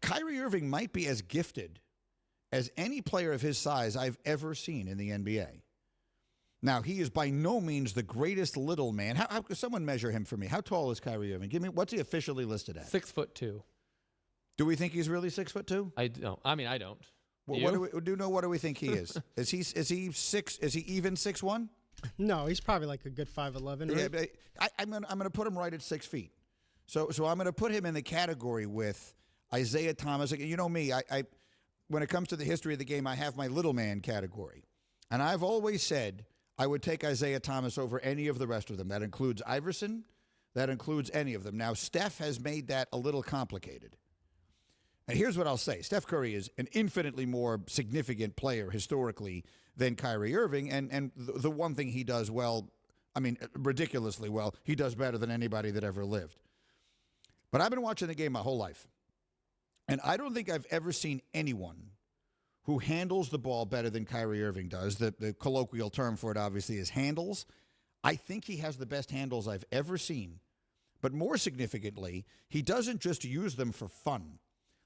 Kyrie Irving might be as gifted as any player of his size I've ever seen in the NBA. Now, he is by no means the greatest little man. How could someone measure him for me? How tall is Kyrie Irving? Give me, what's he officially listed at? 6'2". Do we think he's really 6'2"? I don't. I mean, I don't. What do we think he is? Is he 6? Is he even 6'1"? No, he's probably like a good 5'11". Right? Yeah, but I'm gonna put him right at 6 feet. So I'm gonna put him in the category with Isaiah Thomas. You know me, I when it comes to the history of the game, I have my little man category, and I've always said I would take Isaiah Thomas over any of the rest of them. That includes Iverson. That includes any of them. Now, Steph has made that a little complicated. And here's what I'll say. Steph Curry is an infinitely more significant player historically than Kyrie Irving. And the one thing he does well, I mean, ridiculously well, he does better than anybody that ever lived. But I've been watching the game my whole life. And I don't think I've ever seen anyone who handles the ball better than Kyrie Irving does. The colloquial term for it, obviously, is handles. I think he has the best handles I've ever seen. But more significantly, he doesn't just use them for fun.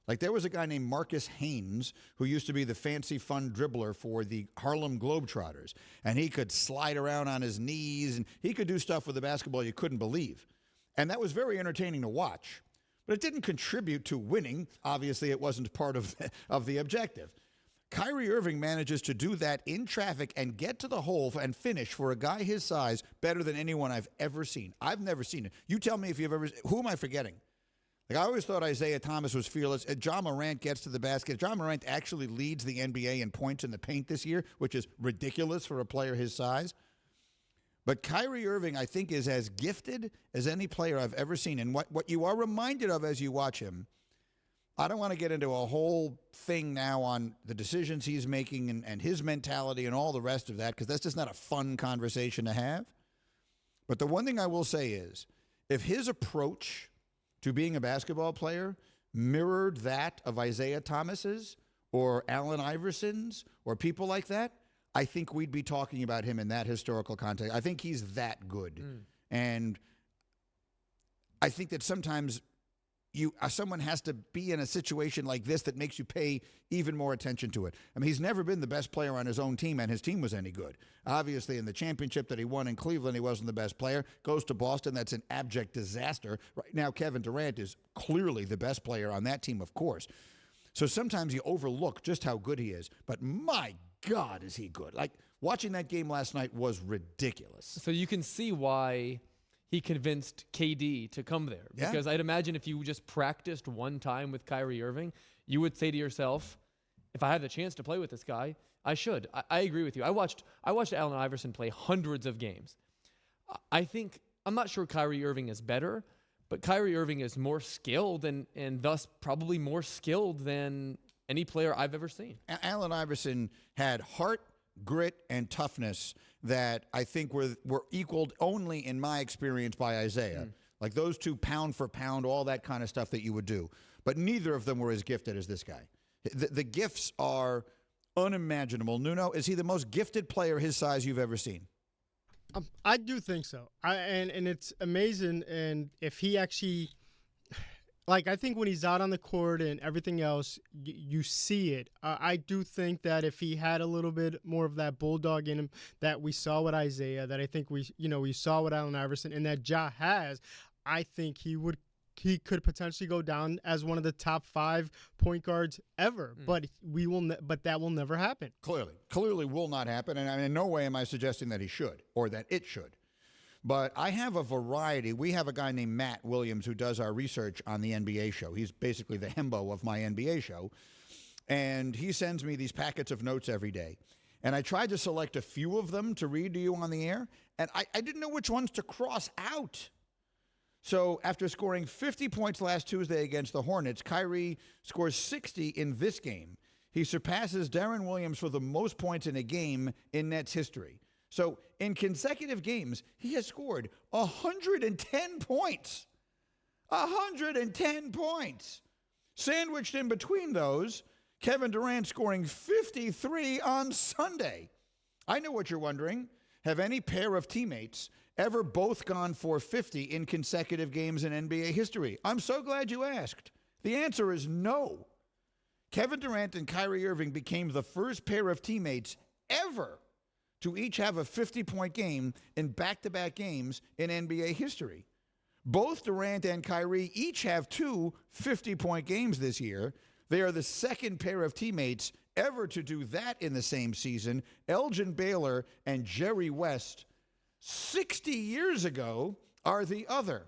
Like there was a guy named Marcus Haynes who used to be the fancy fun dribbler for the Harlem Globetrotters. And he could slide around on his knees, and he could do stuff with the basketball you couldn't believe. And that was very entertaining to watch. But it didn't contribute to winning. Obviously, it wasn't part of the objective. Kyrie Irving manages to do that in traffic and get to the hole and finish for a guy his size better than anyone I've ever seen. I've never seen it. You tell me if you've ever. Who am I forgetting? Like I always thought Isaiah Thomas was fearless. John Morant gets to the basket. John Morant actually leads the NBA in points in the paint this year, which is ridiculous for a player his size. But Kyrie Irving, I think, is as gifted as any player I've ever seen. And what you are reminded of as you watch him, I don't want to get into a whole thing now on the decisions he's making and his mentality and all the rest of that, because that's just not a fun conversation to have. But the one thing I will say is, if his approach to being a basketball player mirrored that of Isaiah Thomas's or Allen Iverson's or people like that, I think we'd be talking about him in that historical context. I think he's that good. And I think that sometimes someone has to be in a situation like this that makes you pay even more attention to it. I mean, he's never been the best player on his own team, and his team was any good. Obviously, in the championship that he won in Cleveland, he wasn't the best player. Goes to Boston, that's an abject disaster. Right now, Kevin Durant is clearly the best player on that team, of course. So sometimes you overlook just how good he is. But my God, is he good. Like, watching that game last night was ridiculous. So you can see why he convinced KD to come there. Because I'd imagine if you just practiced one time with Kyrie Irving, you would say to yourself, if I had the chance to play with this guy, I should. I agree with you. I watched Allen Iverson play hundreds of games. I'm not sure Kyrie Irving is better, but Kyrie Irving is more skilled and thus probably more skilled than any player I've ever seen. Allen Iverson had heart, grit, and toughness that I think were equaled only, in my experience, by Isaiah. Like those two, pound for pound, all that kind of stuff that you would do. But neither of them were as gifted as this guy. The gifts are unimaginable. Nuno, is he the most gifted player his size you've ever seen? I do think so. And it's amazing. And if he actually, like, I think when he's out on the court and everything else, you see it. I do think that if he had a little bit more of that bulldog in him that we saw with Isaiah, that I think we saw with Allen Iverson, and that Ja has, I think he could potentially go down as one of the top 5 point guards ever. But but that will never happen. Clearly will not happen. And in no way am I suggesting that he should or that it should. But I have a variety. We have a guy named Matt Williams who does our research on the NBA show. He's basically the hembo of my NBA show. And he sends me these packets of notes every day. And I tried to select a few of them to read to you on the air. And I didn't know which ones to cross out. So after scoring 50 points last Tuesday against the Hornets, Kyrie scores 60 in this game. He surpasses Darren Williams for the most points in a game in Nets history. So in consecutive games, he has scored 110 points. 110 points. Sandwiched in between those, Kevin Durant scoring 53 on Sunday. I know what you're wondering. Have any pair of teammates ever both gone for 50 in consecutive games in NBA history? I'm so glad you asked. The answer is no. Kevin Durant and Kyrie Irving became the first pair of teammates ever to each have a 50-point game in back-to-back games in NBA history. Both Durant and Kyrie each have two 50-point games this year. They are the second pair of teammates ever to do that in the same season. Elgin Baylor and Jerry West, 60 years ago, are the other.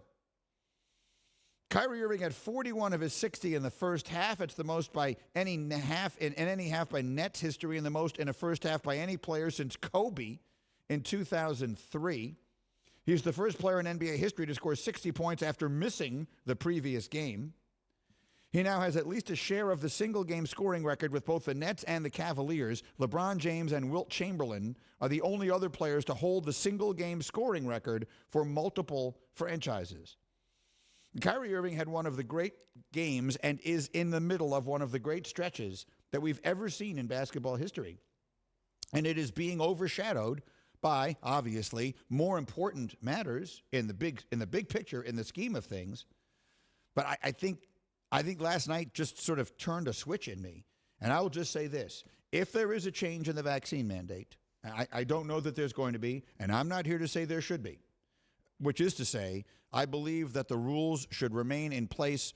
Kyrie Irving had 41 of his 60 in the first half. It's the most by any half in any half by Nets history, and the most in a first half by any player since Kobe in 2003. He's the first player in NBA history to score 60 points after missing the previous game. He now has at least a share of the single-game scoring record with both the Nets and the Cavaliers. LeBron James and Wilt Chamberlain are the only other players to hold the single-game scoring record for multiple franchises. Kyrie Irving had one of the great games and is in the middle of one of the great stretches that we've ever seen in basketball history. And it is being overshadowed by, obviously, more important matters in the big picture, in the scheme of things. But I think last night just sort of turned a switch in me. And I will just say this. If there is a change in the vaccine mandate, I don't know that there's going to be, and I'm not here to say there should be, which is to say, I believe that the rules should remain in place.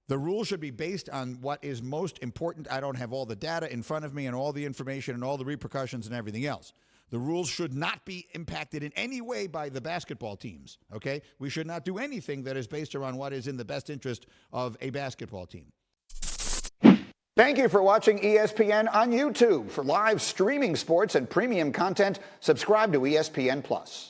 The rules should be based on what is most important. I don't have all the data in front of me and all the information and all the repercussions and everything else. The rules should not be impacted in any way by the basketball teams, okay? We should not do anything that is based around what is in the best interest of a basketball team. Thank you for watching ESPN on YouTube. For live streaming sports and premium content, subscribe to ESPN+.